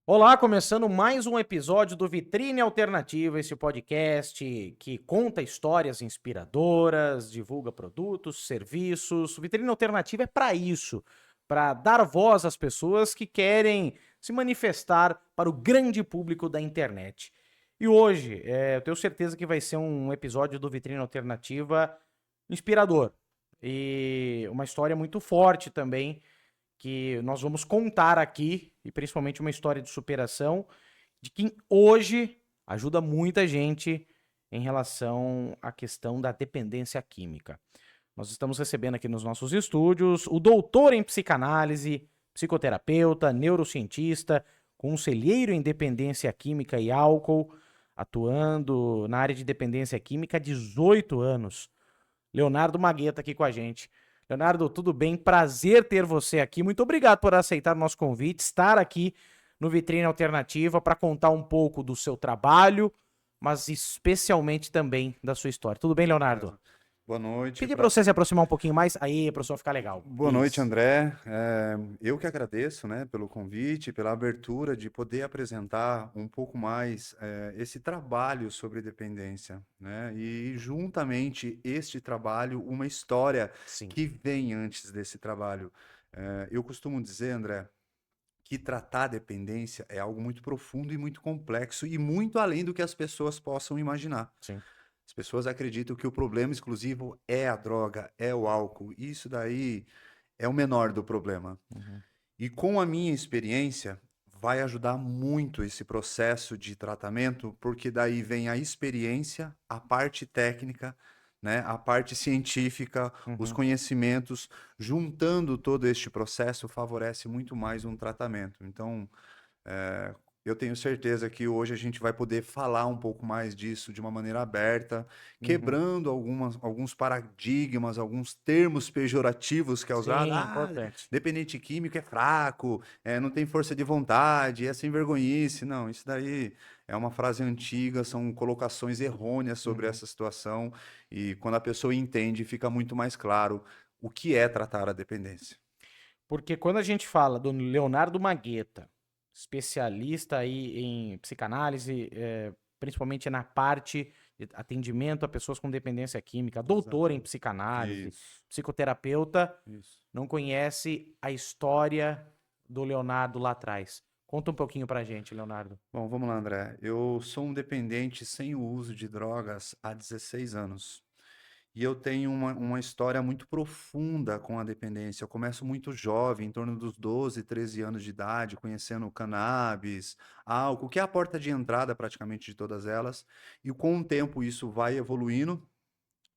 Olá, começando mais um episódio do Vitrine Alternativa, esse podcast que conta histórias inspiradoras, divulga produtos, serviços. O Vitrine Alternativa é para isso, para dar voz às pessoas que querem se manifestar para o grande público da internet. E hoje, eu tenho certeza que vai ser um episódio do Vitrine Alternativa inspirador e uma história muito forte também que nós vamos contar aqui, e principalmente uma história de superação, de quem hoje ajuda muita gente em relação à questão da dependência química. Nós estamos recebendo aqui nos nossos estúdios o doutor em psicanálise, psicoterapeuta, neurocientista, conselheiro em dependência química e álcool, atuando na área de dependência química há 18 anos. Leonardo Magueta aqui com a gente. Leonardo, tudo bem? Prazer ter você aqui. Muito obrigado por aceitar o nosso convite, estar aqui no Vitrine Alternativa para contar um pouco do seu trabalho, mas especialmente também da sua história. Tudo bem, Leonardo? Beleza. Boa noite. Pedir para você se aproximar um pouquinho mais. Aí, para o som ficar legal. Boa noite, Isso. André. Eu que agradeço, né, pelo convite, pela abertura de poder apresentar um pouco mais esse trabalho sobre dependência, né? E juntamente este trabalho, uma história Sim. que vem antes desse trabalho. Eu costumo dizer, André, que tratar a dependência é algo muito profundo e muito complexo e muito além do que as pessoas possam imaginar. Sim. As pessoas acreditam que o problema exclusivo é a droga, é o álcool. Isso daí é o menor do problema. Uhum. E com a minha experiência, vai ajudar muito esse processo de tratamento, porque daí vem a experiência, a parte técnica, né, a parte científica, os Uhum. conhecimentos, juntando todo este processo, favorece muito mais um tratamento. Então, é, eu tenho certeza que hoje a gente vai poder falar um pouco mais disso de uma maneira aberta, Uhum. quebrando alguns paradigmas, alguns termos pejorativos que é usado. Sim, Ah, importante. dependente químico é fraco, não tem força de vontade, é sem vergonhice. Não, isso daí é uma frase antiga, são colocações errôneas sobre Uhum. essa situação. E quando a pessoa entende, fica muito mais claro o que é tratar a dependência. Porque quando a gente fala do Leonardo Magueta, especialista aí em psicanálise, principalmente na parte de atendimento a pessoas com dependência química, doutor em Exatamente. psicanálise, Isso, psicoterapeuta, isso. não conhece a história do Leonardo lá atrás. Conta um pouquinho pra gente, Leonardo. Bom, vamos lá, André. Eu sou um dependente sem o uso de drogas há 16 anos. E eu tenho uma história muito profunda com a dependência. Eu começo muito jovem, em torno dos 12, 13 anos de idade, conhecendo cannabis, álcool, que é a porta de entrada praticamente de todas elas. E com o tempo isso vai evoluindo.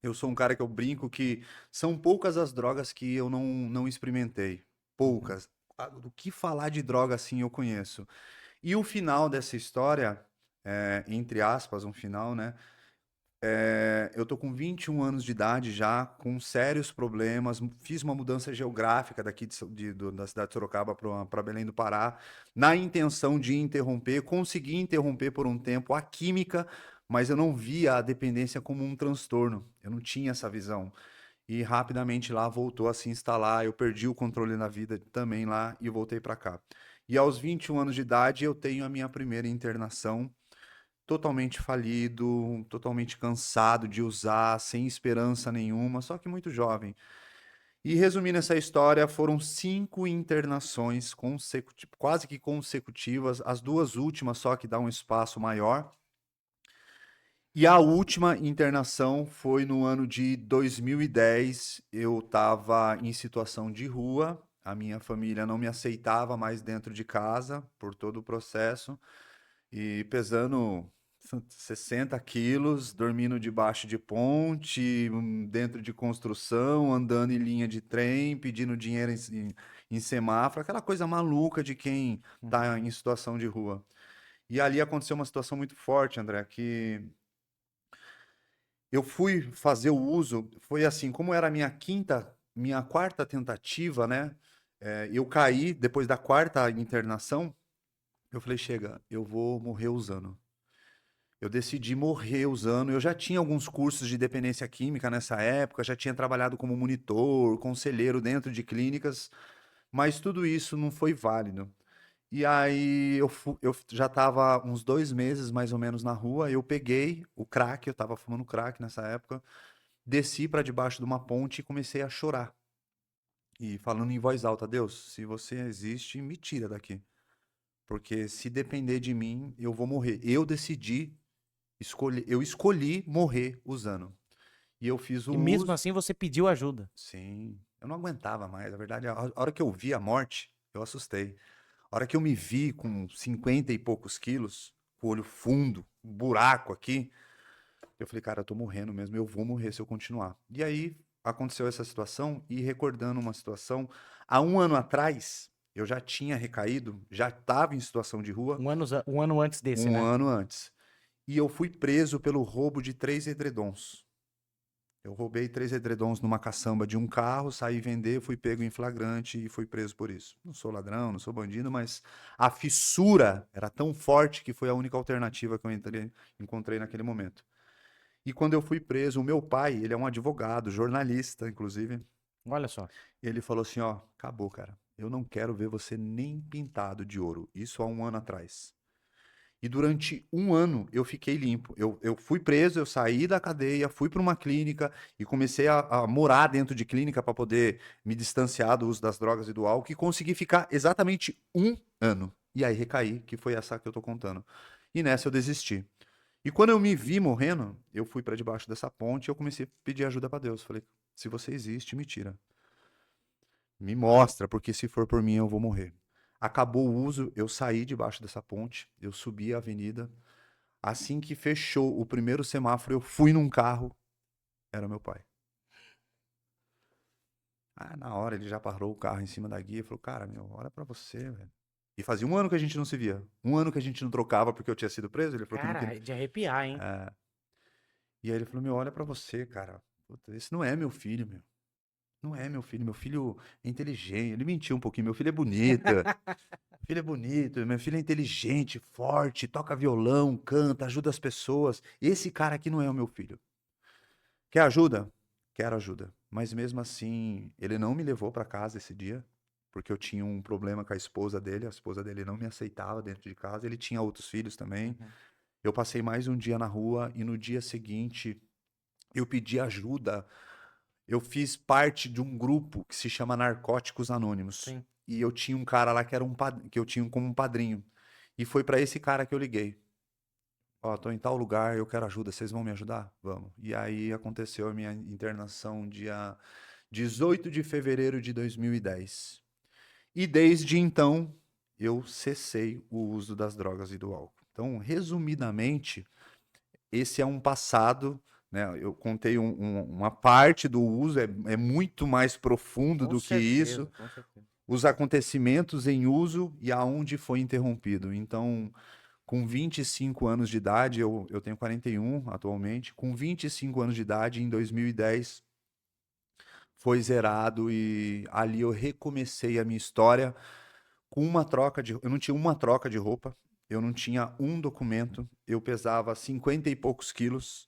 Eu sou um cara que eu brinco que são poucas as drogas que eu não experimentei. Uhum. Poucas. Do que falar de droga assim eu conheço. E o final dessa história, entre aspas, um final, né? Eu tô com 21 anos de idade já, com sérios problemas. Fiz uma mudança geográfica daqui da cidade de Sorocaba para Belém do Pará, na intenção de interromper. Consegui interromper por um tempo a química, mas eu não via a dependência como um transtorno. Eu não tinha essa visão. E rapidamente lá voltou a se instalar. Eu perdi o controle na vida também lá e voltei para cá. E aos 21 anos de idade, eu tenho a minha primeira internação, totalmente falido, totalmente cansado de usar, sem esperança nenhuma, só que muito jovem. E resumindo essa história, foram 5 internações quase que consecutivas, as duas últimas só que dá um espaço maior. E a última internação foi no ano de 2010. Eu estava em situação de rua, a minha família não me aceitava mais dentro de casa por todo o processo. E pesando 60 quilos, dormindo debaixo de ponte, dentro de construção, andando em linha de trem, pedindo dinheiro em semáforo, aquela coisa maluca de quem Uhum. está em situação de rua. E ali aconteceu uma situação muito forte, André, que eu fui fazer o uso, foi assim, como era a minha quarta tentativa, né? Eu caí depois da quarta internação, eu falei, chega, eu vou morrer usando. Eu decidi morrer usando. Eu já tinha alguns cursos de dependência química nessa época, já tinha trabalhado como monitor, conselheiro dentro de clínicas, mas tudo isso não foi válido. E aí eu já tava uns 2 meses mais ou menos na rua, eu peguei o crack, eu tava fumando crack nessa época, desci pra debaixo de uma ponte e comecei a chorar. E falando em voz alta, Deus, se você existe, me tira daqui. Porque se depender de mim, eu vou morrer. Eu decidi, eu escolhi morrer usando. E eu fiz o E mesmo uso. assim você pediu ajuda. Sim, eu não aguentava mais. Na verdade, a hora que eu vi a morte, eu assustei. A hora que eu me vi com 50 e poucos quilos, com o olho fundo, um buraco aqui, eu falei, cara, eu tô morrendo mesmo, eu vou morrer se eu continuar. E aí aconteceu essa situação, e recordando uma situação, há um ano atrás, eu já tinha recaído, já estava em situação de rua, Um ano antes desse, um né? ano antes. E eu fui preso pelo roubo de 3 edredons. Eu roubei 3 edredons numa caçamba de um carro, saí vender, fui pego em flagrante e fui preso por isso. Não sou ladrão, não sou bandido, mas a fissura era tão forte que foi a única alternativa que eu encontrei naquele momento. E quando eu fui preso, o meu pai, ele é um advogado, jornalista, inclusive, Olha só. e ele falou assim, ó, acabou, cara. Eu não quero ver você nem pintado de ouro. Isso há um ano atrás. E durante um ano eu fiquei limpo. Eu fui preso, eu saí da cadeia, fui para uma clínica e comecei a morar dentro de clínica para poder me distanciar do uso das drogas e do álcool, e consegui ficar exatamente um ano. E aí recaí, que foi essa que eu tô contando. E nessa eu desisti. E quando eu me vi morrendo, eu fui para debaixo dessa ponte e eu comecei a pedir ajuda para Deus. Falei, se você existe, me tira. Me mostra, porque se for por mim eu vou morrer. Acabou o uso, eu saí debaixo dessa ponte, eu subi a avenida. Assim que fechou o primeiro semáforo, eu fui num carro, era meu pai. Ah, na hora ele já parou o carro em cima da guia e falou: Cara, meu, olha pra você, velho. E fazia um ano que a gente não se via. Um ano que a gente não trocava porque eu tinha sido preso. Ele falou que não Cara, queria. é de arrepiar, hein? É. E aí ele falou: Meu, olha pra você, cara. Puta, esse não é meu filho, meu. Não é meu filho. Meu filho é inteligente. Ele mentiu um pouquinho. Meu filho é bonito. Meu filho é bonito. Meu filho é inteligente, forte, toca violão, canta, ajuda as pessoas. Esse cara aqui não é o meu filho. Quer ajuda? Quero ajuda. Mas mesmo assim, ele não me levou para casa esse dia, porque eu tinha um problema com a esposa dele não me aceitava dentro de casa, ele tinha outros filhos também. Uhum. Eu passei mais um dia na rua e no dia seguinte eu pedi ajuda. Eu fiz parte de um grupo que se chama Narcóticos Anônimos. Sim. E eu tinha um cara lá que era que eu tinha como um padrinho. E foi para esse cara que eu liguei. Ó, tô em tal lugar, eu quero ajuda, vocês vão me ajudar? Vamos. E aí aconteceu a minha internação dia 18 de fevereiro de 2010. E desde então eu cessei o uso das drogas e do álcool. Então, resumidamente, esse é um passado, né? Eu contei uma parte do uso, é muito mais profundo Com do que isso. certeza, com certeza. Os acontecimentos em uso e aonde foi interrompido. Então, com 25 anos de idade, eu tenho 41 atualmente, com 25 anos de idade, em 2010, foi zerado e ali eu recomecei a minha história com uma troca de. Eu não tinha uma troca de roupa, eu não tinha um documento, eu pesava 50 e poucos quilos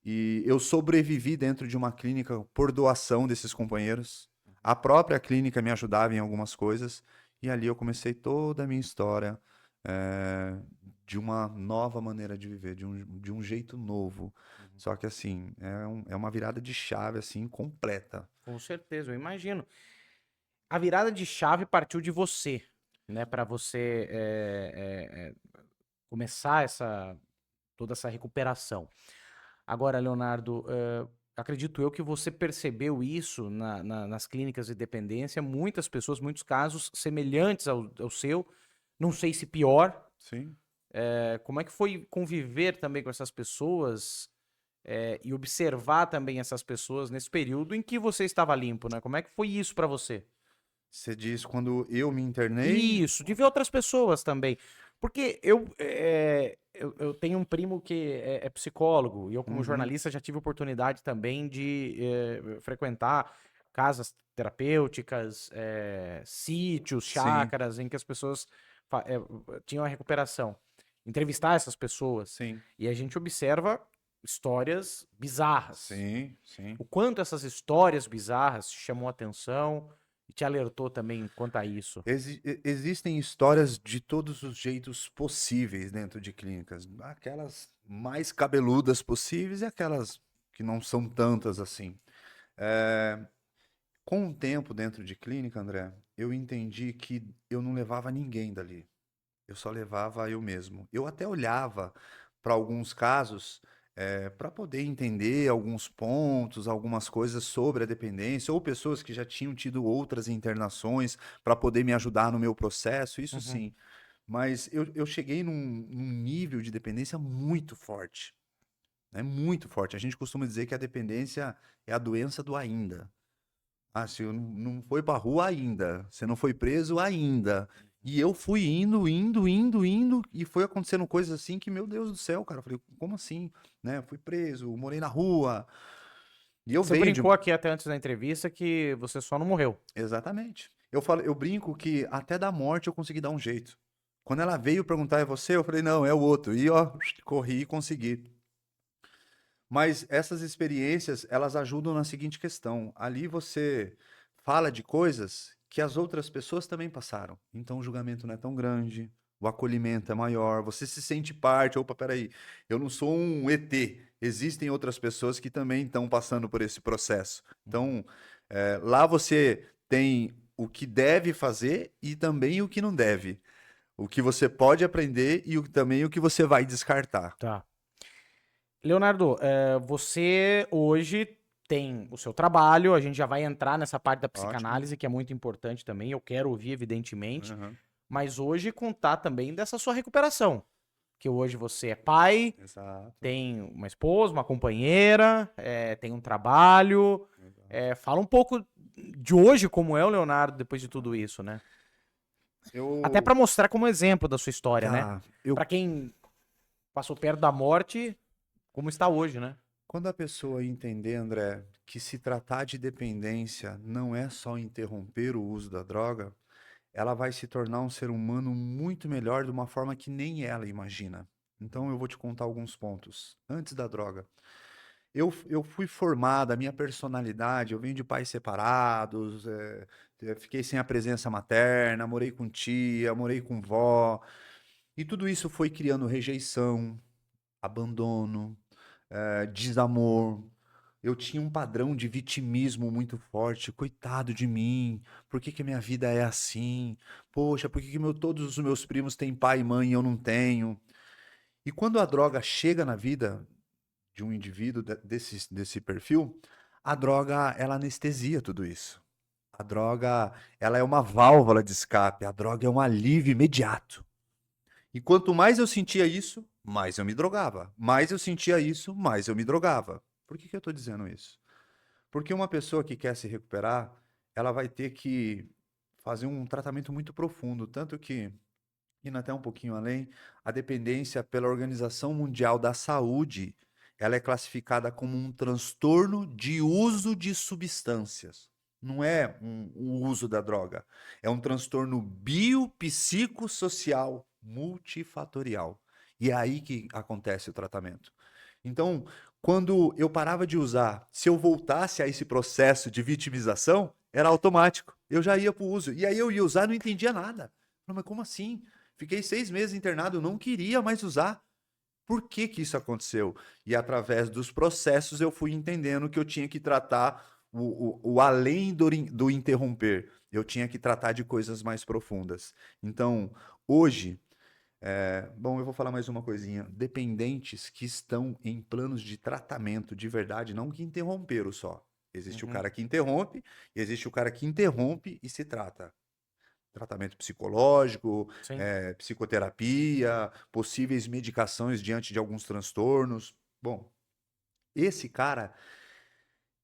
e eu sobrevivi dentro de uma clínica por doação desses companheiros. A própria clínica me ajudava em algumas coisas e ali eu comecei toda a minha história, eh, de uma nova maneira de viver, de um jeito novo. Uhum. Só que assim, é uma virada de chave assim completa. Com certeza, eu imagino. A virada de chave partiu de você, né? Para você começar toda essa recuperação. Agora, Leonardo, acredito eu que você percebeu isso nas clínicas de dependência, muitas pessoas, muitos casos semelhantes ao seu, não sei se pior. Sim. Como é que foi conviver também com essas pessoas, e observar também essas pessoas nesse período em que você estava limpo, né? Como é que foi isso pra você? Você diz quando eu me internei? Isso, de ver outras pessoas também. Porque eu tenho um primo que é psicólogo, e eu, como Uhum. jornalista, já tive oportunidade também de frequentar casas terapêuticas, sítios, Sim, chácaras, em que as pessoas tinham a recuperação. Entrevistar essas pessoas. sim, E a gente observa histórias bizarras. sim, sim. O quanto essas histórias bizarras te chamou a atenção, e te alertou também quanto a isso? Existem histórias de todos os jeitos possíveis dentro de clínicas. Aquelas mais cabeludas possíveis e aquelas que não são tantas assim. É, com o tempo dentro de clínica, André, eu entendi que eu não levava ninguém dali. Eu só levava eu mesmo. Eu até olhava para alguns casos para poder entender alguns pontos, algumas coisas sobre a dependência, ou pessoas que já tinham tido outras internações para poder me ajudar no meu processo, isso Uhum. sim. Mas eu cheguei num nível de dependência muito forte, né? Muito forte. A gente costuma dizer que a dependência é a doença do ainda. Ah, você não foi pra rua ainda. Você não foi preso ainda. E eu fui indo, e foi acontecendo coisas assim que, meu Deus do céu, cara. Eu falei, como assim? Né? Fui preso, morei na rua. E eu Você venho de. brincou aqui até antes da entrevista que você só não morreu. Exatamente. Eu falo, eu brinco que até da morte eu consegui dar um jeito. Quando ela veio perguntar, é você? Eu falei, não, é o outro. E ó, corri e consegui. Mas essas experiências, elas ajudam na seguinte questão. Ali você fala de coisas que as outras pessoas também passaram. Então o julgamento não é tão grande, o acolhimento é maior, você se sente parte. Opa, peraí, eu não sou um ET. Existem outras pessoas que também estão passando por esse processo. Então, lá você tem o que deve fazer e também o que não deve. O que você pode aprender e também o que você vai descartar. Tá. Leonardo, você hoje tem o seu trabalho, a gente já vai entrar nessa parte da Ótimo. psicanálise, que é muito importante também, eu quero ouvir, evidentemente, Uhum. mas hoje contar também dessa sua recuperação, que hoje você é pai, Exato. tem uma esposa, uma companheira, tem um trabalho, Exato. fala um pouco de hoje como é o Leonardo depois de tudo isso, né? Até Eu, pra mostrar como exemplo da sua história, né? tá, eu, Pra quem passou perto da morte, como está hoje, né? quando a pessoa entender, André, que se tratar de dependência não é só interromper o uso da droga, ela vai se tornar um ser humano muito melhor de uma forma que nem ela imagina. Então eu vou te contar alguns pontos. Antes da droga, eu fui formada, a minha personalidade, eu venho de pais separados, fiquei sem a presença materna, morei com tia, morei com vó, e tudo isso foi criando rejeição, abandono, desamor. Eu tinha um padrão de vitimismo muito forte. Coitado de mim, por que que a minha vida é assim? Poxa, por que que todos os meus primos têm pai e mãe e eu não tenho? E quando a droga chega na vida de um indivíduo desse perfil, a droga, ela anestesia tudo isso. A droga, ela é uma válvula de escape, a droga é um alívio imediato. E quanto mais eu sentia isso, mais eu me drogava. Mais eu sentia isso, mais eu me drogava. Por que que eu estou dizendo isso? Porque uma pessoa que quer se recuperar, ela vai ter que fazer um tratamento muito profundo. Tanto que, indo até um pouquinho além, a dependência pela Organização Mundial da Saúde, ela é classificada como um transtorno de uso de substâncias. Não é o uso da droga. É um transtorno biopsicossocial multifatorial. E é aí que acontece o tratamento. Então, quando eu parava de usar, se eu voltasse a esse processo de vitimização, era automático. Eu já ia para o uso. E aí eu ia usar e não entendia nada. Mas como assim? Fiquei 6 meses internado, eu não queria mais usar. Por que que isso aconteceu? E através dos processos eu fui entendendo que eu tinha que tratar o além do interromper. Eu tinha que tratar de coisas mais profundas. Então, hoje, bom, eu vou falar mais uma coisinha. Dependentes que estão em planos de tratamento de verdade, não que interromperam só. Existe o Uhum. cara que interrompe, e existe o cara que interrompe e se trata. Tratamento psicológico, Sim. psicoterapia, possíveis medicações diante de alguns transtornos. Bom, esse cara,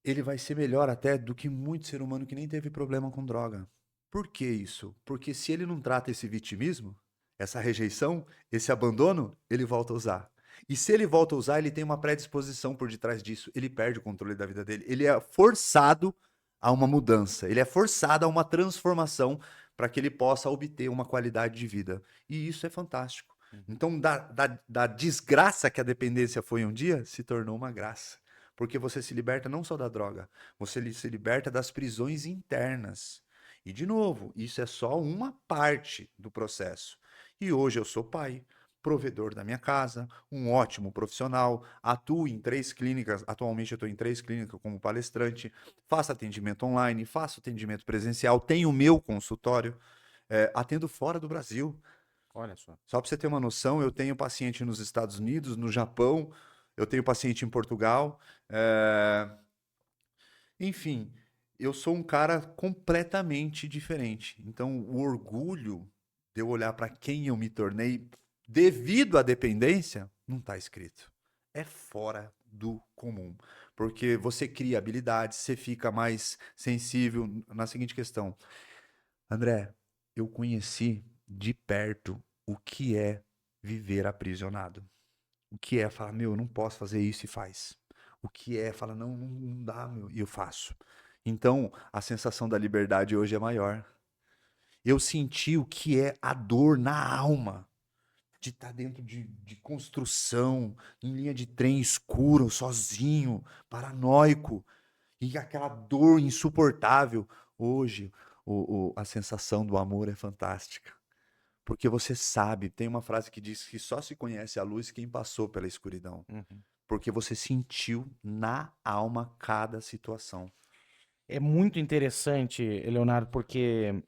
ele vai ser melhor até do que muito ser humano que nem teve problema com droga. Por que isso? Porque se ele não trata esse vitimismo, essa rejeição, esse abandono, ele volta a usar. E se ele volta a usar, ele tem uma predisposição por detrás disso. Ele perde o controle da vida dele. Ele é forçado a uma mudança. Ele é forçado a uma transformação para que ele possa obter uma qualidade de vida. E isso é fantástico. Então, da desgraça que a dependência foi um dia, se tornou uma graça. Porque você se liberta não só da droga, você se liberta das prisões internas. E, de novo, isso é só uma parte do processo. E hoje eu sou pai, provedor da minha casa, um ótimo profissional, atuo em 3 clínicas, atualmente eu estou em 3 clínicas como palestrante, faço atendimento online, faço atendimento presencial, tenho o meu consultório, atendo fora do Brasil. Olha só. Só para você ter uma noção, eu tenho paciente nos Estados Unidos, no Japão, eu tenho paciente em Portugal. Enfim, eu sou um cara completamente diferente. Então, o orgulho de eu olhar para quem eu me tornei devido à dependência não está escrito. É fora do comum. Porque você cria habilidades, você fica mais sensível na seguinte questão. André, eu conheci de perto o que é viver aprisionado. O que é falar, meu, eu não posso fazer isso e faz. O que é falar, não, não dá, meu, e eu faço. Então, a sensação da liberdade hoje é maior. Eu senti o que é a dor na alma de estar dentro de construção, em linha de trem escuro, sozinho, paranoico, e aquela dor insuportável. Hoje, a sensação do amor é fantástica. Porque você sabe, tem uma frase que diz que só se conhece a luz quem passou pela escuridão. Uhum. Porque você sentiu na alma cada situação. É muito interessante, Leonardo, porque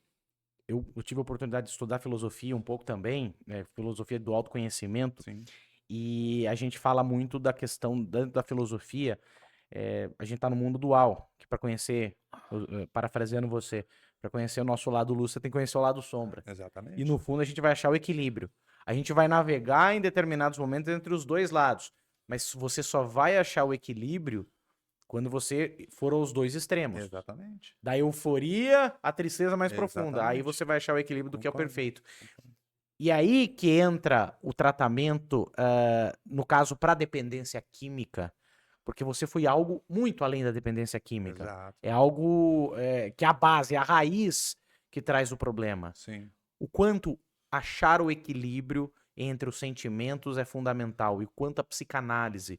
eu tive a oportunidade de estudar filosofia um pouco também, né, filosofia do autoconhecimento, Sim. e a gente fala muito da questão dentro da filosofia, a gente tá no mundo dual, que para conhecer, parafraseando você, para conhecer o nosso lado luz, você tem que conhecer o lado sombra. E Exatamente. no fundo a gente vai achar o equilíbrio. A gente vai navegar em determinados momentos entre os dois lados, mas você só vai achar o equilíbrio quando você for aos dois extremos. Exatamente. Da euforia à tristeza mais profunda. Aí Exatamente. você vai achar o equilíbrio do que é o Concordo. perfeito. E aí que entra o tratamento, no caso, para dependência química, porque você foi algo muito além da dependência química. Exato. É algo que é a base, é a raiz que traz o problema. Sim. O quanto achar o equilíbrio entre os sentimentos é fundamental e o quanto a psicanálise,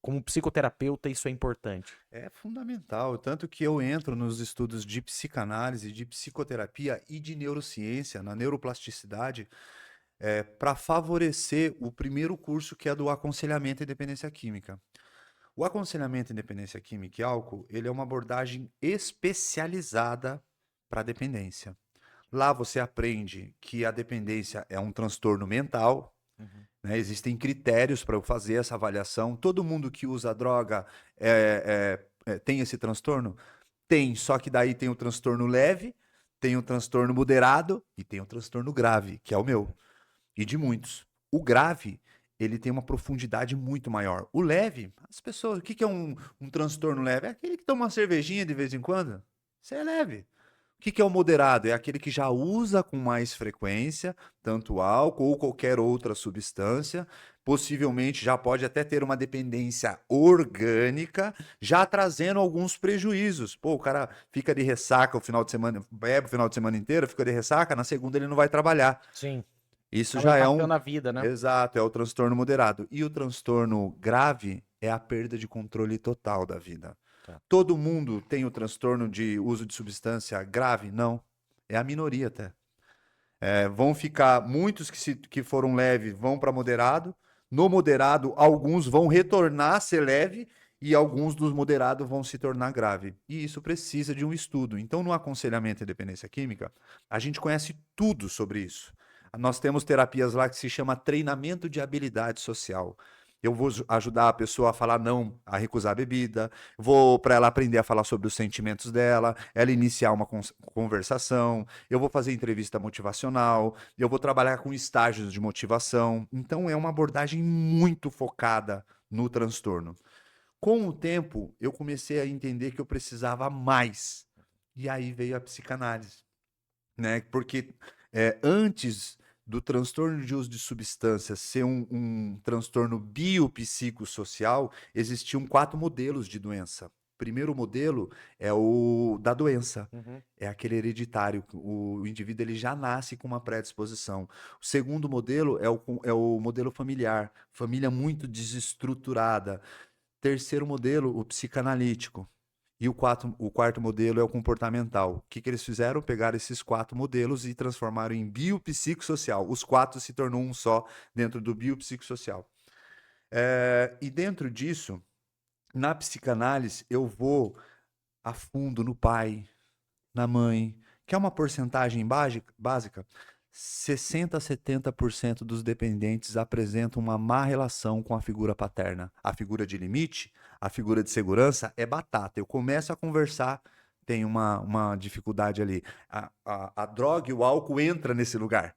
como psicoterapeuta, isso é importante. É fundamental. Tanto que eu entro nos estudos de psicanálise, de psicoterapia e de neurociência, na neuroplasticidade, para favorecer o primeiro curso que é do aconselhamento em dependência química. O aconselhamento em dependência química e álcool, ele é uma abordagem especializada para dependência. Lá você aprende que a dependência é um transtorno mental, né? Existem critérios para eu fazer essa avaliação. Todo mundo que usa droga tem esse transtorno? Tem, só que daí tem o transtorno leve, tem o transtorno moderado e tem o transtorno grave, que é o meu, e de muitos. O grave, ele tem uma profundidade muito maior. O leve, as pessoas, o que é um transtorno leve? É aquele que toma uma cervejinha de vez em quando. Isso é leve. O que é o moderado? É aquele que já usa com mais frequência, tanto álcool ou qualquer outra substância, possivelmente já pode até ter uma dependência orgânica, já trazendo alguns prejuízos. Pô, o cara fica de ressaca o final de semana, bebe o final de semana inteiro, fica de ressaca, na segunda ele não vai trabalhar. Sim. Isso Acaba já é um. impactando a vida, né? Exato, é o transtorno moderado. E o transtorno grave é a perda de controle total da vida. Tá. Todo mundo tem o transtorno de uso de substância grave? Não. É a minoria até. Vão ficar, muitos que foram leves vão para moderado. No moderado, alguns vão retornar a ser leve e alguns dos moderados vão se tornar grave. E isso precisa de um estudo. Então, no aconselhamento em dependência química, a gente conhece tudo sobre isso. Nós temos terapias lá que se chama treinamento de habilidade social. Eu vou ajudar a pessoa a falar não, a recusar a bebida, vou para ela aprender a falar sobre os sentimentos dela, ela iniciar uma conversação, eu vou fazer entrevista motivacional, eu vou trabalhar com estágios de motivação. Então é uma abordagem muito focada no transtorno. Com o tempo, eu comecei a entender que eu precisava mais. E aí veio a psicanálise, né? Porque antes do transtorno de uso de substâncias ser um transtorno biopsicossocial, existiam 4 modelos de doença. O primeiro modelo é o da doença, Uhum. é aquele hereditário. O indivíduo ele já nasce com uma predisposição. O segundo modelo é o modelo familiar, família muito desestruturada. Terceiro modelo, o psicanalítico. E o quarto modelo é o comportamental. O que eles fizeram? Pegaram esses 4 modelos e transformaram em biopsicossocial. Os 4 se tornou um só dentro do biopsicossocial. E dentro disso, na psicanálise, eu vou a fundo no pai, na mãe, que é uma porcentagem básica. 60 a 70% dos dependentes apresentam uma má relação com a figura paterna. A figura de limite, a figura de segurança é batata. Eu começo a conversar, tem uma dificuldade ali. A droga e o álcool entra nesse lugar.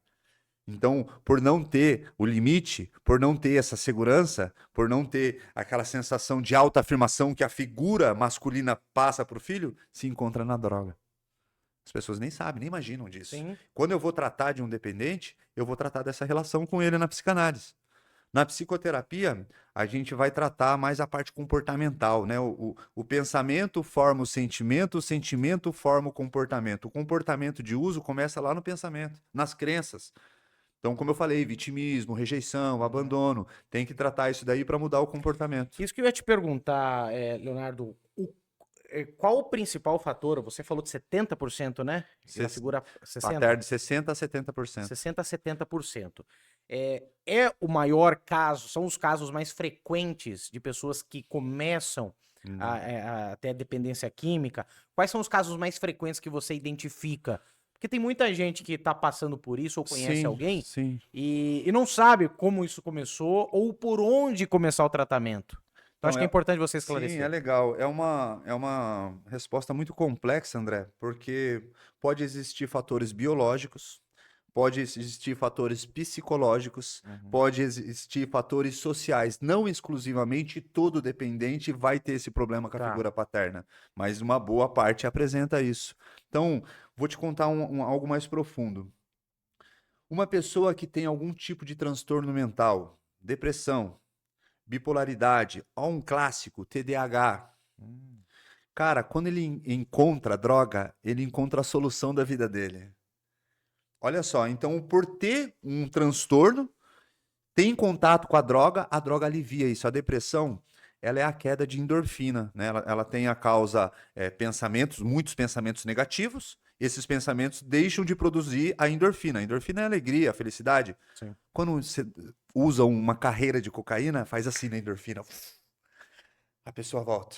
Então, por não ter o limite, por não ter essa segurança, por não ter aquela sensação de autoafirmação que a figura masculina passa para o filho, se encontra na droga. As pessoas nem sabem, nem imaginam disso. Sim. Quando eu vou tratar de um dependente, eu vou tratar dessa relação com ele na psicanálise. Na psicoterapia, a gente vai tratar mais a parte comportamental, né? O pensamento forma o sentimento forma o comportamento. O comportamento de uso começa lá no pensamento, nas crenças. Então, como eu falei, vitimismo, rejeição, abandono, tem que tratar isso daí para mudar o comportamento. Isso que eu ia te perguntar, Leonardo, qual o principal fator? Você falou de 70%, né? E a figura 60%. Paterno de 60 a 70%. 60 a 70%. É o maior caso, são os casos mais frequentes de pessoas que começam a ter a dependência química. Quais são os casos mais frequentes que você identifica? Porque tem muita gente que tá passando por isso ou conhece alguém e não sabe como isso começou ou por onde começar o tratamento. Então, acho que é importante você esclarecer. Sim, é legal. É uma resposta muito complexa, André, porque pode existir fatores biológicos, pode existir fatores psicológicos, pode existir fatores sociais. Não exclusivamente todo dependente vai ter esse problema com a figura paterna, mas uma boa parte apresenta isso. Então, vou te contar algo mais profundo. Uma pessoa que tem algum tipo de transtorno mental, depressão, bipolaridade, ó, um clássico, TDAH. Cara, quando ele encontra a droga, ele encontra a solução da vida dele. Olha só, então por ter um transtorno, tem contato com a droga alivia isso. A depressão, ela é a queda de endorfina, né? Ela tem a causa muitos pensamentos negativos. Esses pensamentos deixam de produzir a endorfina. A endorfina é a alegria, a felicidade. Sim. Quando você usa uma carreira de cocaína, faz assim na endorfina. A pessoa volta.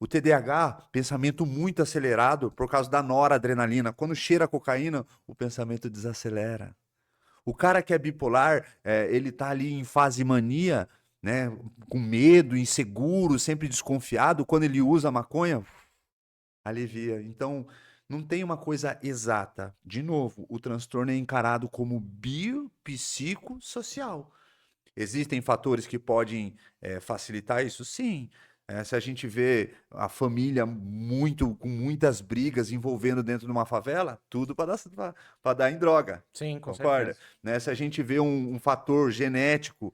O TDAH, pensamento muito acelerado por causa da noradrenalina. Quando cheira a cocaína, o pensamento desacelera. O cara que é bipolar, ele tá ali em fase mania, né, com medo, inseguro, sempre desconfiado. Quando ele usa a maconha, alivia. Então, não tem uma coisa exata. De novo, o transtorno é encarado como biopsicossocial. Existem fatores que podem facilitar isso? Sim. Se a gente vê a família com muitas brigas envolvendo dentro de uma favela, tudo para dar em droga. Sim, com Concorda? certeza. Né? Se a gente vê um fator genético,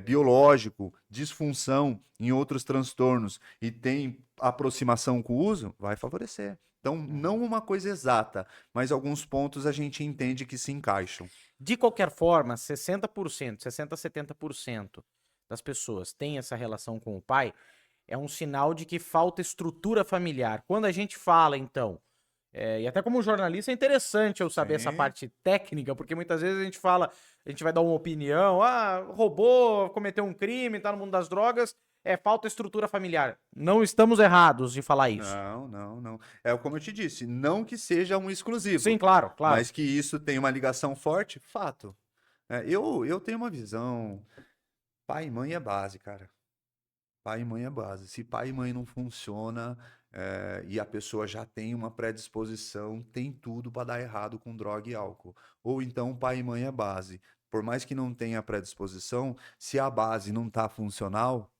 biológico, disfunção em outros transtornos e tem aproximação com o uso, vai favorecer. Então, não uma coisa exata, mas alguns pontos a gente entende que se encaixam. De qualquer forma, 60%, 60 a 70% das pessoas têm essa relação com o pai, é um sinal de que falta estrutura familiar. Quando a gente fala, então, e até como jornalista é interessante eu saber essa parte técnica, porque muitas vezes a gente fala, a gente vai dar uma opinião, roubou, cometeu um crime, tá no mundo das drogas, falta estrutura familiar. Não estamos errados de falar isso. Não. É como eu te disse, não que seja um exclusivo. Sim, claro. Mas que isso tem uma ligação forte, fato. Eu tenho uma visão, pai e mãe é base, cara. Pai e mãe é base. Se pai e mãe não funciona e a pessoa já tem uma predisposição, tem tudo para dar errado com droga e álcool. Ou então pai e mãe é base. Por mais que não tenha predisposição, se a base não tá funcional,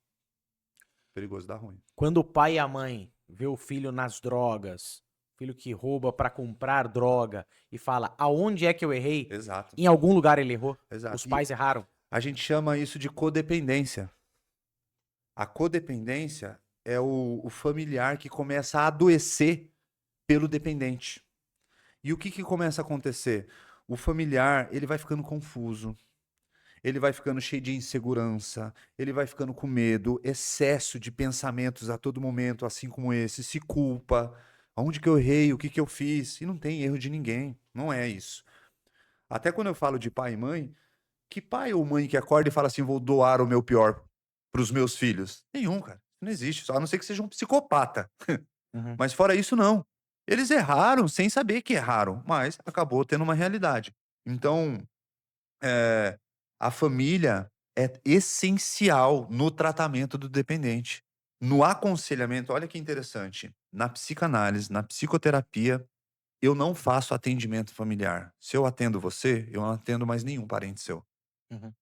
perigoso dar ruim. Quando o pai e a mãe vê o filho nas drogas, filho que rouba para comprar droga e fala, aonde é que eu errei? Exato. Em algum lugar ele errou. Exato. Os pais erraram. A gente chama isso de codependência. A codependência é o familiar que começa a adoecer pelo dependente. E o que começa a acontecer? O familiar, ele vai ficando confuso. ele vai ficando cheio de insegurança, ele vai ficando com medo, excesso de pensamentos a todo momento, assim como esse, se culpa. Aonde que eu errei? O que que eu fiz? E não tem erro de ninguém, não é isso. Até quando eu falo de pai e mãe, que pai ou mãe que acorda e fala assim: "Vou doar o meu pior para os meus filhos"? Nenhum, cara. Não existe, só a não ser que seja um psicopata. Uhum. Mas fora isso, não. Eles erraram sem saber que erraram, mas acabou tendo uma realidade. Então, eh, a família é essencial no tratamento do dependente. No aconselhamento, olha que interessante, na psicanálise, na psicoterapia, eu não faço atendimento familiar. Se eu atendo você, eu não atendo mais nenhum parente seu. Uhum.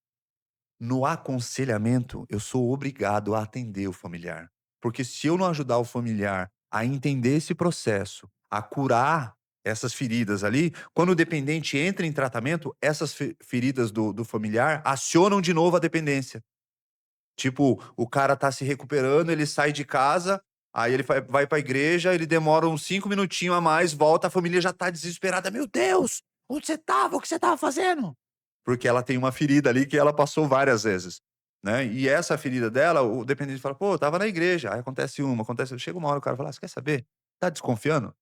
No aconselhamento, eu sou obrigado a atender o familiar. Porque se eu não ajudar o familiar a entender esse processo, a curar essas feridas ali, quando o dependente entra em tratamento, essas feridas do familiar acionam de novo a dependência. Tipo, o cara tá se recuperando, ele sai de casa, aí ele vai pra igreja, ele demora uns 5 minutinhos a mais, volta, a família já tá desesperada. Meu Deus, onde você estava? O que você estava fazendo? Porque ela tem uma ferida ali que ela passou várias vezes, né? E essa ferida dela, o dependente fala: "Pô, eu estava na igreja". Aí acontece uma, acontece chega uma hora o cara fala: "Ah, você quer saber? Tá desconfiando?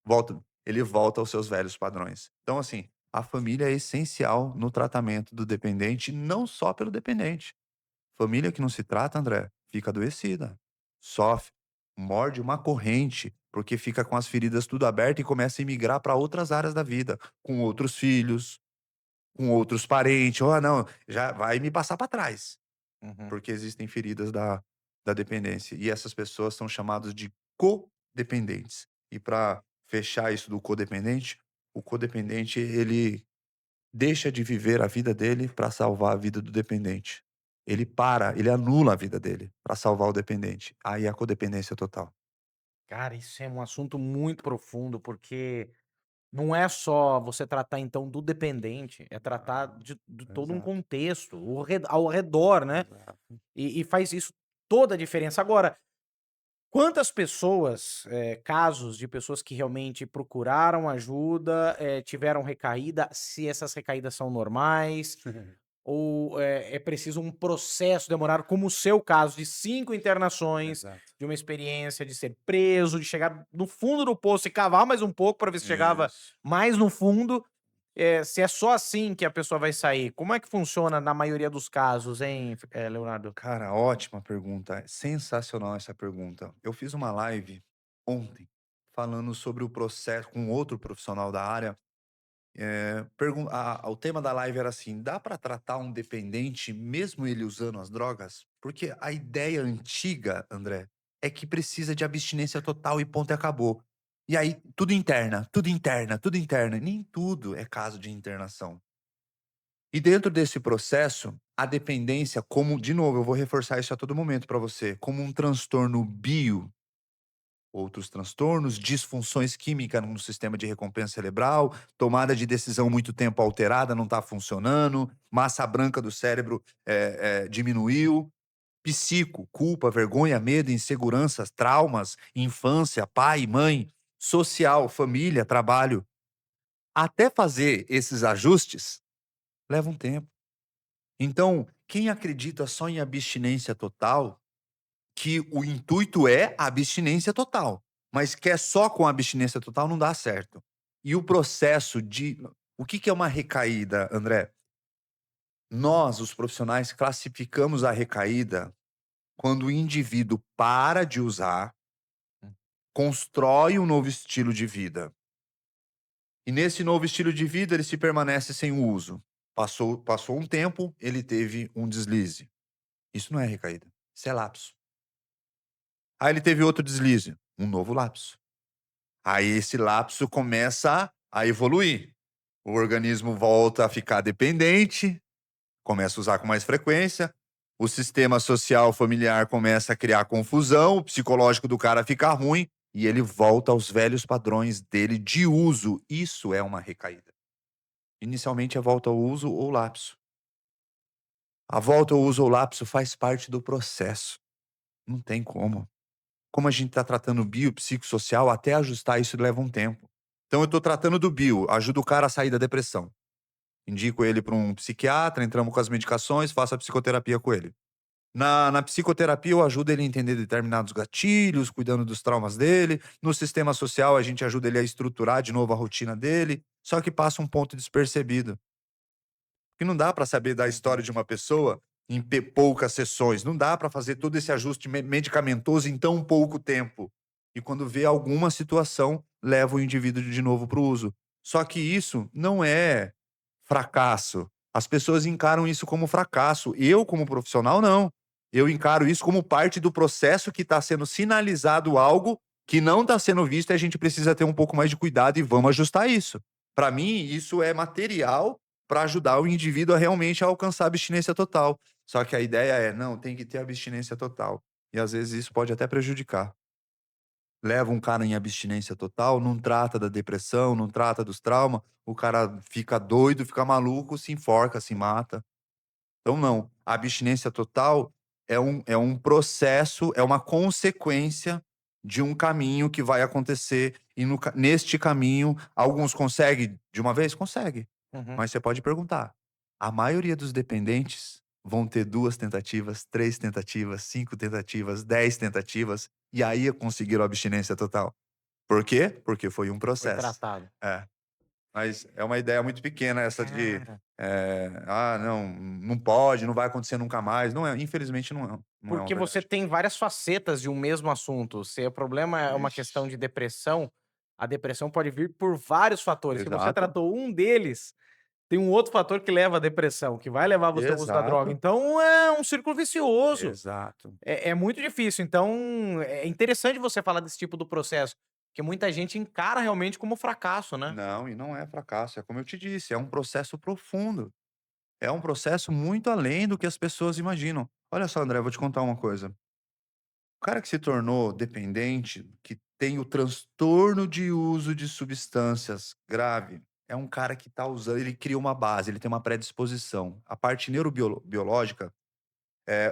Volta". Ele volta aos seus velhos padrões. Então, assim, a família é essencial no tratamento do dependente, não só pelo dependente. Família que não se trata, André, fica adoecida, sofre, morde uma corrente, porque fica com as feridas tudo aberto e começa a migrar para outras áreas da vida, com outros filhos, com outros parentes. "Oh, não, já vai me passar para trás", Uhum. porque existem feridas da dependência. E essas pessoas são chamadas de codependentes. E para fechar isso do codependente, o codependente, ele deixa de viver a vida dele para salvar a vida do dependente. Ele anula a vida dele para salvar o dependente. Aí é a codependência total. Cara, isso é um assunto muito profundo, porque não é só você tratar então do dependente, é tratar de todo um Exato, contexto, ao redor, né? exato. E faz isso toda a diferença. Agora, quantas pessoas, casos de pessoas que realmente procuraram ajuda, tiveram recaída, se essas recaídas são normais, ou é preciso um processo demorado, como o seu caso de 5 internações, Exato. de uma experiência de ser preso, de chegar no fundo do poço e cavar mais um pouco para ver se chegava Isso. mais no fundo, se é só assim que a pessoa vai sair. Como é que funciona na maioria dos casos, hein, Leonardo? Cara, ótima pergunta. É sensacional essa pergunta. Eu fiz uma live ontem falando sobre o processo com outro profissional da área. O tema da live era assim: dá para tratar um dependente mesmo ele usando as drogas? Porque a ideia antiga, André, é que precisa de abstinência total e ponto e acabou. E aí, tudo interna, tudo interna, tudo interna. Nem tudo é caso de internação. E dentro desse processo, a dependência, como, de novo, eu vou reforçar isso a todo momento para você, como um transtorno bio, outros transtornos, disfunções químicas no sistema de recompensa cerebral, tomada de decisão muito tempo alterada, não está funcionando, massa branca do cérebro diminuiu, psico, culpa, vergonha, medo, inseguranças, traumas, infância, pai, mãe, social, família, trabalho. Até fazer esses ajustes, leva um tempo. Então, quem acredita só em abstinência total, que o intuito é a abstinência total, mas quer só com a abstinência total, não dá certo. E o processo de o que que é uma recaída, André? Nós, os profissionais, classificamos a recaída quando o indivíduo para de usar, constrói um novo estilo de vida. E nesse novo estilo de vida, ele se permanece sem o uso. Passou um tempo, ele teve um deslize. Isso não é recaída, isso é lapso. Aí ele teve outro deslize, um novo lapso. Aí esse lapso começa a evoluir. O organismo volta a ficar dependente, começa a usar com mais frequência, o sistema social familiar começa a criar confusão, o psicológico do cara fica ruim e ele volta aos velhos padrões dele de uso. Isso é uma recaída. Inicialmente é volta ao uso ou lapso. A volta ao uso ou lapso faz parte do processo. Não tem como. Como a gente está tratando bio, psicossocial, até ajustar isso leva um tempo. Então eu estou tratando do bio, ajuda o cara a sair da depressão. Indico ele para um psiquiatra, entramos com as medicações, faço a psicoterapia com ele. Na psicoterapia eu ajudo ele a entender determinados gatilhos, cuidando dos traumas dele. No sistema social a gente ajuda ele a estruturar de novo a rotina dele, só que passa um ponto despercebido. Que não dá para saber da história Uhum. de uma pessoa em poucas sessões, não dá para fazer todo esse ajuste medicamentoso em tão pouco tempo. E quando vê alguma situação, leva o indivíduo de novo para o uso. Só que isso não é fracasso. As pessoas encaram isso como fracasso. Eu, como profissional, não. Eu encaro isso como parte do processo que está sendo sinalizado algo que não está sendo visto e a gente precisa ter um pouco mais de cuidado e vamos ajustar isso. Para mim, isso é material para ajudar o indivíduo a realmente alcançar a abstinência total. Só que a ideia é, não, tem que ter abstinência total. E às vezes isso pode até prejudicar. Leva um cara em abstinência total, não trata da depressão, não trata dos traumas, o cara fica doido, fica maluco, se enforca, se mata. Então não, a abstinência total é um processo, é uma consequência de um caminho que vai acontecer e neste caminho, alguns conseguem de uma vez? Consegue. Uhum. Mas você pode perguntar, a maioria dos dependentes vão ter 2 tentativas, 3 tentativas, 5 tentativas, 10 tentativas, e aí conseguiram a abstinência total. Por quê? Porque foi um Foi processo. tratado. É. Mas é uma ideia muito pequena essa de, Cara. "Ah, não pode, não vai acontecer nunca mais". Não é, infelizmente não é uma Porque você verdade. tem várias facetas de um mesmo assunto. Se o problema é uma questão Ixi. de depressão, a depressão pode vir por vários fatores. Se você Exato, tratou um deles, tem um outro fator que leva à depressão, que vai levar você ao uso da droga. exato, Então é um círculo vicioso. exato. É muito difícil. Então é interessante você falar desse tipo do processo, porque muita gente encara realmente como fracasso, né? Não, e não é fracasso, é como eu te disse, é um processo profundo. É um processo muito além do que as pessoas imaginam. Olha só, André, eu vou te contar uma coisa. O cara que se tornou dependente, que tem o transtorno de uso de substâncias grave, é um cara que está usando, ele cria uma base, ele tem uma predisposição. A parte neurobiológica,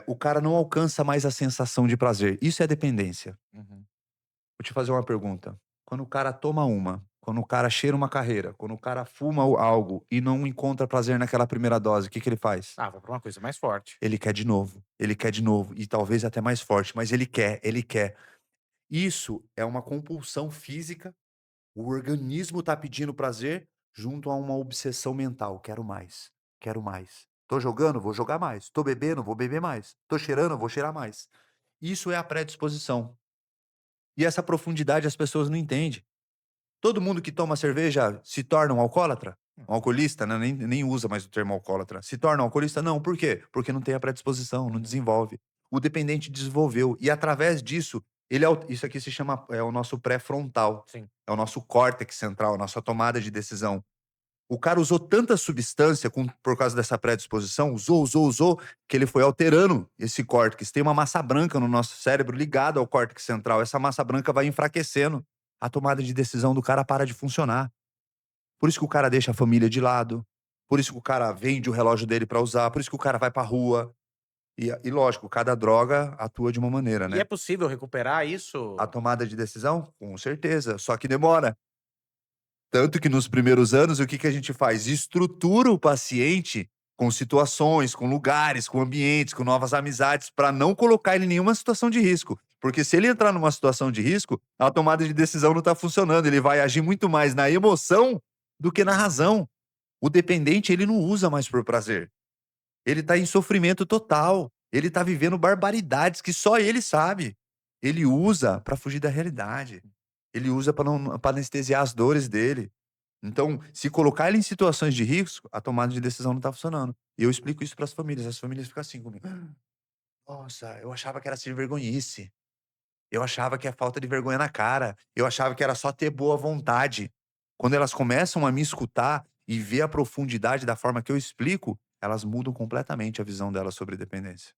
o cara não alcança mais a sensação de prazer. Isso é dependência. Uhum. Vou te fazer uma pergunta. Quando o cara toma uma, quando o cara cheira uma carreira, quando o cara fuma algo e não encontra prazer naquela primeira dose, o que que ele faz? Ah, vai pra uma coisa mais forte. Ele quer de novo, e talvez até mais forte, mas ele quer, ele quer. Isso é uma compulsão física, o organismo tá pedindo prazer, junto a uma obsessão mental, quero mais, quero mais. Tô jogando, vou jogar mais. Tô bebendo, vou beber mais. Tô cheirando, vou cheirar mais. Isso é a predisposição. E essa profundidade as pessoas não entendem. Todo mundo que toma cerveja se torna um alcoólatra? Um alcoolista, né, nem usa mais o termo alcoólatra. Se torna um alcoolista? Não, por quê? Porque não tem a predisposição, não Uhum. desenvolve. O dependente desenvolveu e através disso, isso aqui se chama, é o nosso pré-frontal, Sim. é o nosso córtex central, a nossa tomada de decisão. O cara usou tanta substância por causa dessa predisposição, usou, que ele foi alterando esse córtex. Tem uma massa branca no nosso cérebro ligada ao córtex central. Essa massa branca vai enfraquecendo. A tomada de decisão do cara para de funcionar. Por isso que o cara deixa a família de lado. Por isso que o cara vende o relógio dele para usar. Por isso que o cara vai pra rua. E lógico, cada droga atua de uma maneira, E é né? possível recuperar A isso? tomada de decisão, com certeza. Só que demora. Tanto que nos primeiros anos, o que que a gente faz? Estrutura o paciente com situações, com lugares, com ambientes, com novas amizades, para não colocar ele em nenhuma situação de risco. Porque se ele entrar numa situação de risco, a tomada de decisão não está funcionando. Ele vai agir muito mais na emoção do que na razão. O dependente, ele não usa mais por prazer. Ele está em sofrimento total. Ele está vivendo barbaridades que só ele sabe. Ele usa para fugir da realidade. Ele usa para anestesiar as dores dele. Então, se colocar ele em situações de risco, a tomada de decisão não tá funcionando. E eu explico isso para as famílias ficam assim comigo: "Nossa, eu achava que era sem vergonhice. Eu achava que é falta de vergonha na cara. Eu achava que era só ter boa vontade". Quando elas começam a me escutar e ver a profundidade da forma que eu explico, elas mudam completamente a visão delas sobre dependência.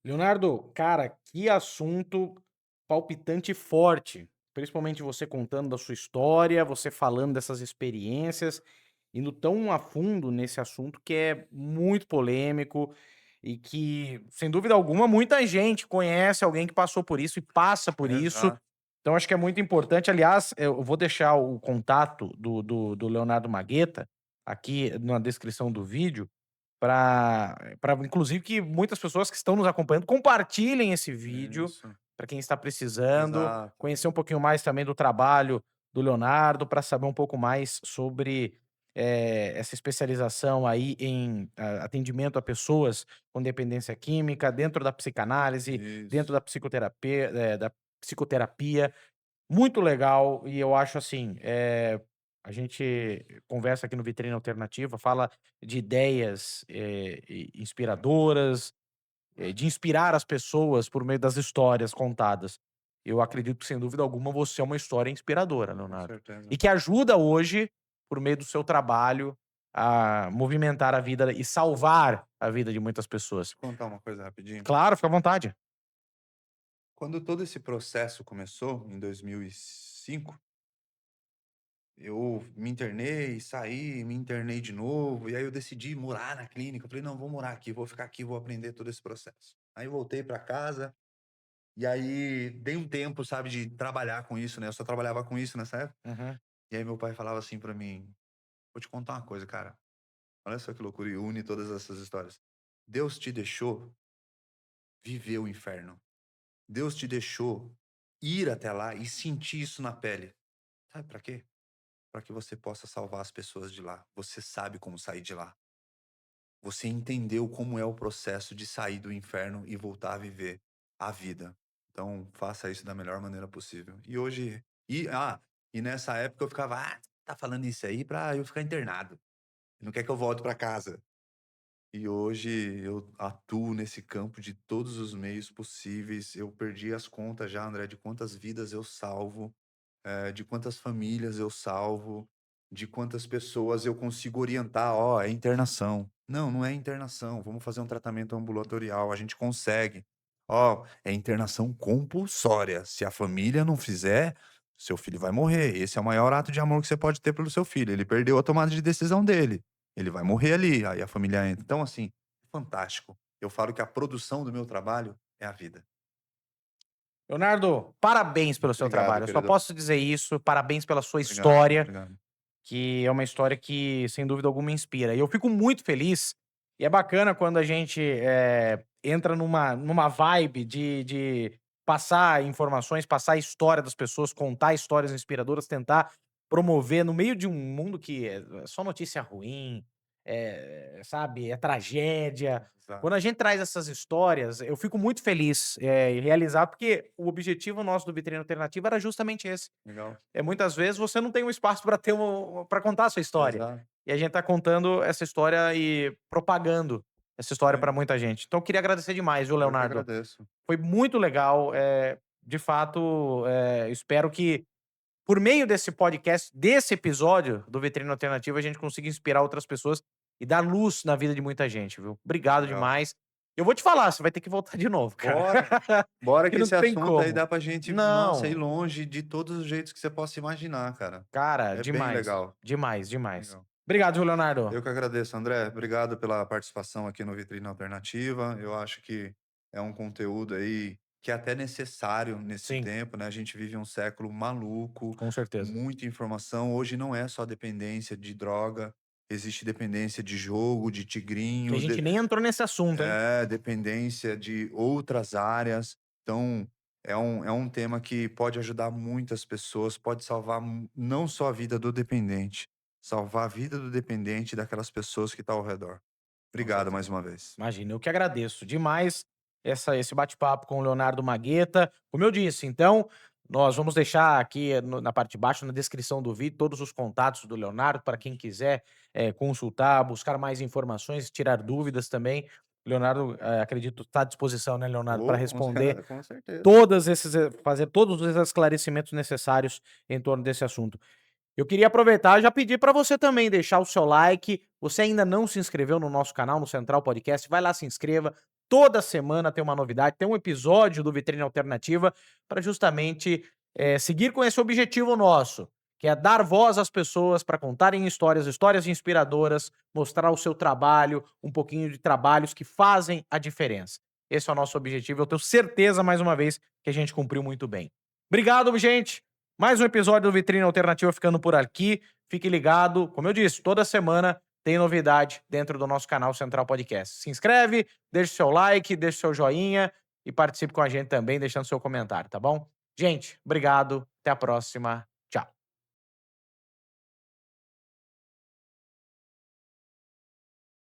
Leonardo, cara, que assunto palpitante e forte. Principalmente você contando da sua história, você falando dessas experiências, indo tão a fundo nesse assunto que é muito polêmico e que, sem dúvida alguma, muita gente conhece alguém que passou por isso e passa por isso. Exato. Então, acho que é muito importante. Aliás, eu vou deixar o contato do Leonardo Magueta aqui na descrição do vídeo, para inclusive que muitas pessoas que estão nos acompanhando compartilhem esse vídeo Isso, para quem está precisando, exato. conhecer um pouquinho mais também do trabalho do Leonardo, para saber um pouco mais sobre, essa especialização aí em atendimento a pessoas com dependência química, dentro da psicanálise, dentro Isso. da psicoterapia. Muito legal e eu acho assim, a gente conversa aqui no Vitrine Alternativa, fala de ideias, inspiradoras, de inspirar as pessoas por meio das histórias contadas. Eu acredito que, sem dúvida alguma, você é uma história inspiradora, Com Leonardo. E certeza. que ajuda hoje, por meio do seu trabalho, a movimentar a vida e salvar a vida de muitas pessoas. Te contar uma coisa rapidinho. Claro, fica à vontade. Quando todo esse processo começou, em 2005, eu me internei, saí, me internei de novo, e aí eu decidi morar na clínica. Eu falei, não, vou morar aqui, vou ficar aqui, vou aprender todo esse processo. Aí voltei para casa, e aí dei um tempo, sabe, de trabalhar com isso, né? Eu só trabalhava com isso nessa época. Uhum. E aí meu pai falava assim para mim, vou te contar uma coisa, cara. Olha só que loucura, e une todas essas histórias. Deus te deixou viver o inferno. Deus te deixou ir até lá e sentir isso na pele. Sabe para quê? Para que você possa salvar as pessoas de lá. Você sabe como sair de lá. Você entendeu como é o processo de sair do inferno e voltar a viver a vida. Então, faça isso da melhor maneira possível. E hoje, e nessa época eu ficava, tá falando isso aí pra eu ficar internado. Não quer que eu volte para casa. E hoje eu atuo nesse campo de todos os meios possíveis. Eu perdi as contas já, André, de quantas vidas eu salvo, de quantas famílias eu salvo, de quantas pessoas eu consigo orientar. Ó, é internação. Não, não é internação. Vamos fazer um tratamento ambulatorial. A gente consegue. Ó, é internação compulsória. Se a família não fizer, seu filho vai morrer. Esse é o maior ato de amor que você pode ter pelo seu filho. Ele perdeu a tomada de decisão dele. Ele vai morrer ali. Aí a família entra. Então, assim, fantástico. Eu falo que a produção do meu trabalho é a vida. Leonardo, parabéns pelo seu Obrigado, trabalho. Eu só querido. posso dizer isso. Parabéns pela sua Obrigado, história, obrigado. que é uma história que, sem dúvida alguma, inspira. E eu fico muito feliz. E é bacana quando a gente entra numa vibe de passar informações, passar a história das pessoas, contar histórias inspiradoras, tentar promover no meio de um mundo que é só notícia ruim, sabe, é tragédia. Exato. Quando a gente traz essas histórias, eu fico muito feliz e realizado, porque o objetivo nosso do Vitrine Alternativa era justamente esse. Legal. Muitas vezes você não tem um espaço para ter para contar a sua história. Exato. E a gente tá contando essa história e propagando essa história Sim, para muita gente. Então eu queria agradecer demais, viu, eu que Leonardo? agradeço. Foi muito legal, de fato, espero que por meio desse podcast, desse episódio do Vitrine Alternativa, a gente consiga inspirar outras pessoas e dar luz na vida de muita gente, viu? Obrigado Legal. demais. Eu vou te falar, você vai ter que voltar de novo, cara. Bora, bora Que que não esse tem assunto aí como. dá pra gente, nossa, ir Não. longe de todos os jeitos que você possa imaginar, cara. Cara, É bem demais. legal. Demais, demais. Legal. Obrigado, viu, Leonardo. Eu que agradeço, André. Obrigado pela participação aqui no Vitrine Alternativa. Eu acho que é um conteúdo aí que é até necessário nesse Sim, tempo, né? A gente vive um século maluco, com certeza. muita informação. Hoje não é só dependência de droga, existe dependência de jogo, de Que a tigrinho, gente nem entrou nesse assunto, hein. dependência de outras áreas. Então, é um tema que pode ajudar muitas pessoas, pode salvar não só a vida do dependente, salvar a vida do dependente e daquelas pessoas que estão ao redor. Com Obrigado mais certeza. uma vez. Imagina, eu que agradeço demais esse bate-papo com o Leonardo Magueta. Como eu disse, então, nós vamos deixar aqui na parte de baixo, na descrição do vídeo, todos os contatos do Leonardo para quem quiser, consultar, buscar mais informações, tirar dúvidas também. Leonardo, acredito, está à disposição, né, Leonardo, para Oh, com responder com certeza. fazer todos os esclarecimentos necessários em torno desse assunto. Eu queria aproveitar e já pedir para você também deixar o seu like. Você ainda não se inscreveu no nosso canal, no Central Podcast, vai lá, se inscreva. Toda semana tem uma novidade, tem um episódio do Vitrine Alternativa para justamente seguir com esse objetivo nosso, que é dar voz às pessoas para contarem histórias, histórias inspiradoras, mostrar o seu trabalho, um pouquinho de trabalhos que fazem a diferença. Esse é o nosso objetivo. Eu tenho certeza, mais uma vez, que a gente cumpriu muito bem. Obrigado, gente. Mais um episódio do Vitrine Alternativa ficando por aqui. Fique ligado. Como eu disse, toda semana tem novidade dentro do nosso canal Central Podcast. Se inscreve, deixa seu like, deixa seu joinha e participe com a gente também, deixando seu comentário, tá bom? Gente, obrigado. Até a próxima.